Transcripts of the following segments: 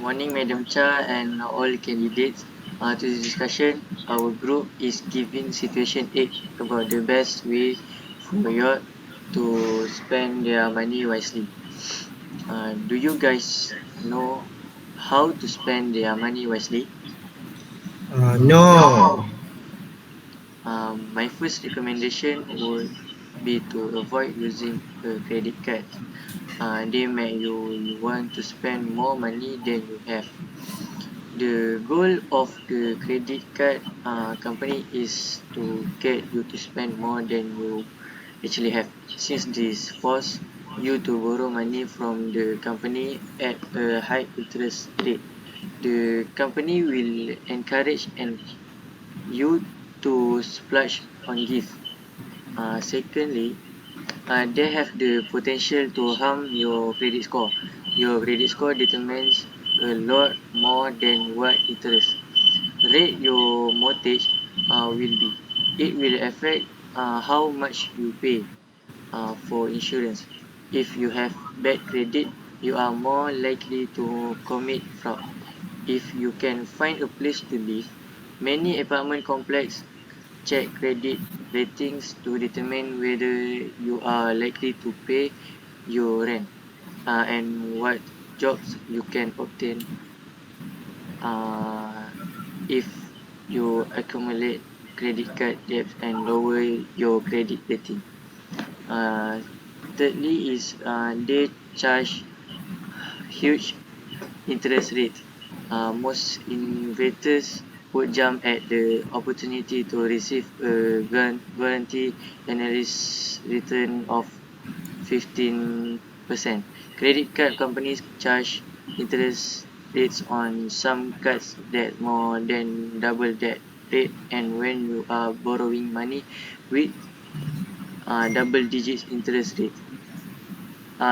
morning, Madam Cha and all candidates. To the discussion, our group is giving situation 8 about the best way for you to spend their money wisely. Do you guys know how to spend their money wisely? No. My first recommendation would be to avoid using a credit card. They make you want to spend more money than you have. The goal of the credit card company is to get you to spend more than you actually have. Since this force you to borrow money from the company at a high interest rate, the company will encourage you to splurge on gifts. Secondly, they have the potential to harm your credit score. Your credit score determines a lot more than what interest rate your mortgage will be. It will affect how much you pay for insurance. If you have bad credit, you are more likely to commit fraud. If you can find a place to live, many apartment complexes check credit ratings to determine whether you are likely to pay your rent and what jobs you can obtain if you accumulate credit card debts and lower your credit rating. Uh, Thirdly is they charge huge interest rates. Most investors would jump at the opportunity to receive a guarantee analyst return of 15%. Credit card companies charge interest rates on some cards that more than double that rate, and when you are borrowing money with double digits interest rate.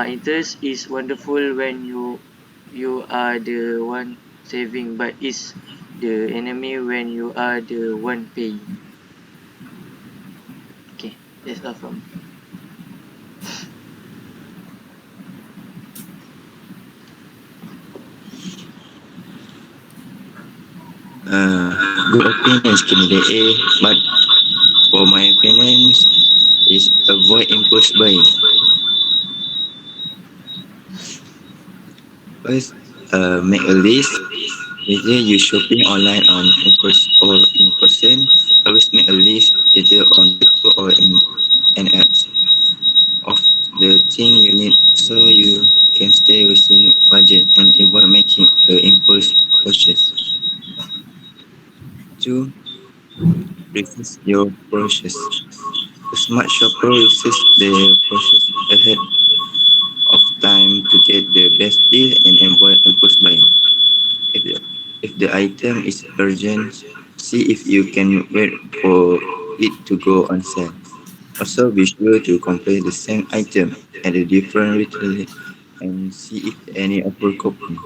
Interest is wonderful when you are the one saving, but it's the enemy when you are the one paying. Okay, that's all from me. Good opinions, candidate A, but for my opinions is avoid impulse buying. First, make a list. Whether you shopping online on impulse or in person, always make a list either on paper or in an app of the thing you need so you can stay within budget and avoid making an impulse purchase. Two, research your process. A smart shopper research the process ahead of time to get the best deal and avoid impulse buying. If the, if the item is urgent, see if you can wait for it to go on sale. Also, be sure to compare the same item at a different retailer and see if any offer coupon.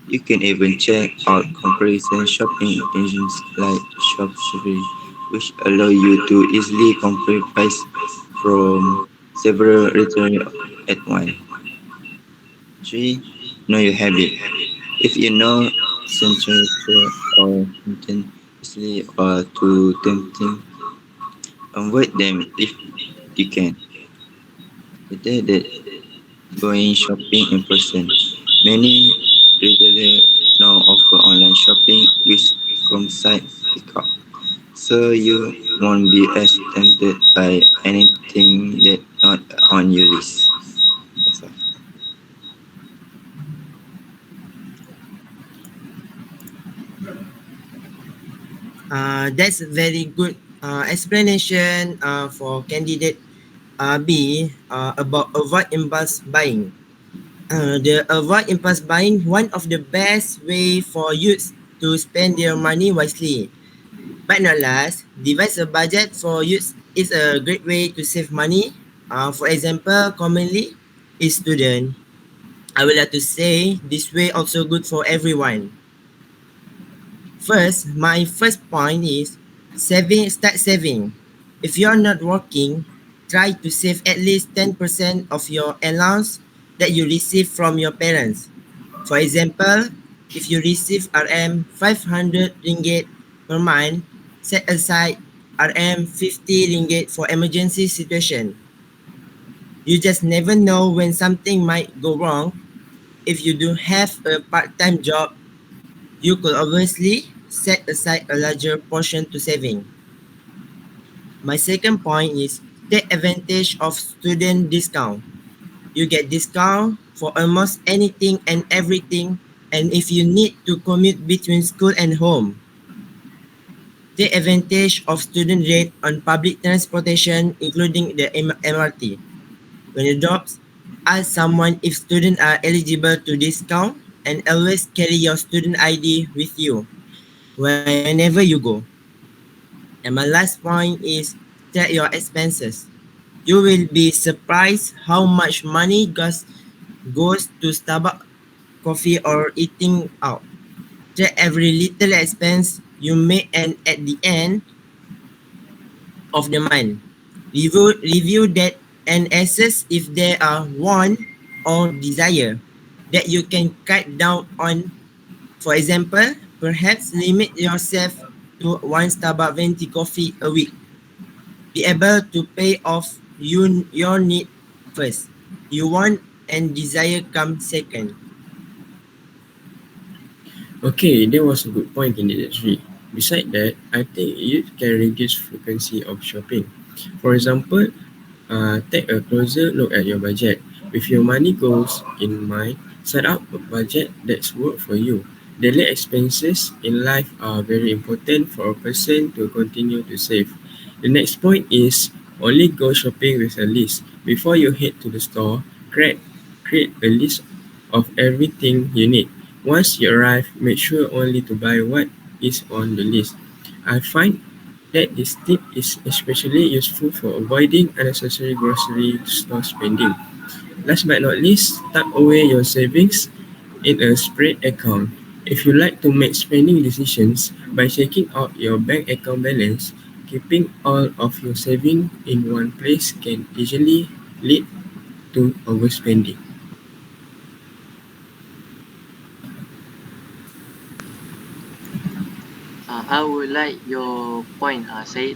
You can even check out comparison shopping engines like Shopify, which allow you to easily compare prices from several retailers at once. 3. Know your habit. If you know central store or content easily or too tempting, avoid them if you can. Better that going shopping in person. Many retailers now offer online shopping with curbside pickup, so you won't be as tempted by anything that not on your list. That's all. That's a very good explanation for candidate B about avoid impulse buying. The avoid impulse buying, one of the best way for youth to spend their money wisely. But not last, devise a budget for youth is a great way to save money. For example, commonly is student. I would like to say this way also good for everyone. First, my first point is start saving. If you're not working, try to save at least 10% of your allowance that you receive from your parents. For example, if you receive RM 500 ringgit per month, set aside RM 50 ringgit for emergency situation. You just never know when something might go wrong. If you do have a part-time job, you could obviously set aside a larger portion to saving. My second point is take advantage of student discount. You get discount for almost anything and everything, and if you need to commute between school and home, take advantage of student rate on public transportation including the MRT. When you drops, ask someone if students are eligible to discount and always carry your student ID with you whenever you go. And my last point is track your expenses. You will be surprised how much money goes to Starbucks coffee or eating out. Track every little expense you make and at the end of the month, review that and assess if there are want or desire that you can cut down on. For example, perhaps limit yourself to one Starbucks venti coffee a week. Be able to pay off your need first. You want and desire come second. Okay, that was a good point in the three. Beside that, I think you can reduce frequency of shopping. For example, take a closer look at your budget. With your money goals in mind, set up a budget that's work for you. Daily expenses in life are very important for a person to continue to save. The next point is only go shopping with a list. Before you head to the store, create a list of everything you need. Once you arrive, make sure only to buy what is on the list. I find that this tip is especially useful for avoiding unnecessary grocery store spending. Last but not least, tuck away your savings in a spread account. If you like to make spending decisions by checking out your bank account balance, keeping all of your savings in one place can easily lead to overspending. I would like your point, Said.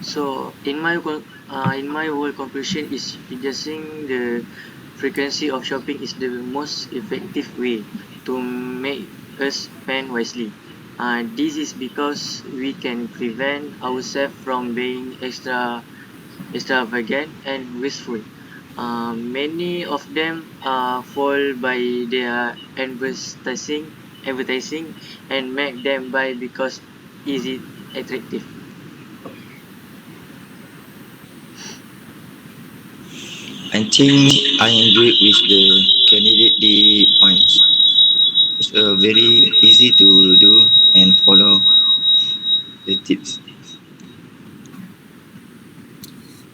So in my whole conclusion is reducing the frequency of shopping is the most effective way to make us spend wisely. This is because we can prevent ourselves from being extravagant and wasteful. Many of them fall by their advertising and make them buy because is it attractive. I think I agree with the candidate D points. It's very easy to do and follow the tips.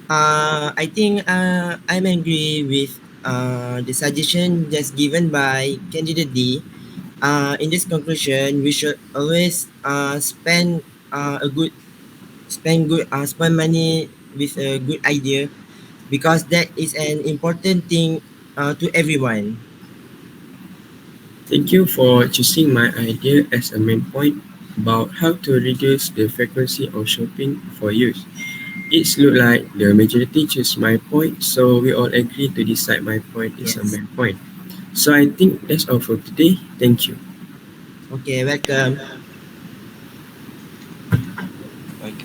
I think I'm agree with the suggestion just given by candidate D. In this conclusion, we should always spend money with a good idea because that is an important thing to everyone. Thank you for choosing my idea as a main point about how to reduce the frequency of shopping for use. It looks like the majority choose my point, so we all agree to decide my point is a Yes. main point. So I think that's all for today. Thank you. Okay, welcome. Like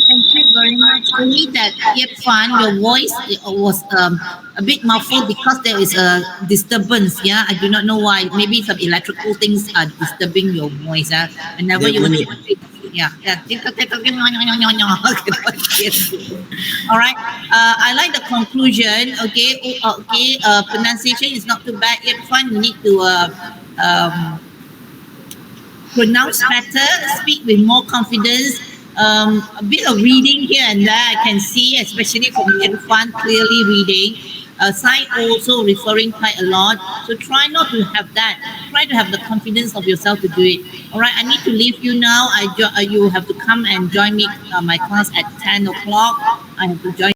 Thank you very much. Only that, yep, fun. Your voice was a bit muffled because there is a disturbance. Yeah, I do not know why. Maybe some electrical things are disturbing your voice. Whenever The you want bunyi. to speak, yeah, yeah. Cannot hear you. All right. I like the conclusion. Okay. Okay. Pronunciation is not too bad. Yep, fun. You need to um, pronounce better, speak with more confidence. A bit of reading here and there, I can see, especially from Irfan, clearly reading. Side also referring quite a lot. So try not to have that. Try to have the confidence of yourself to do it. All right, I need to leave you now. You have to come and join me my class at 10 o'clock. I have to join.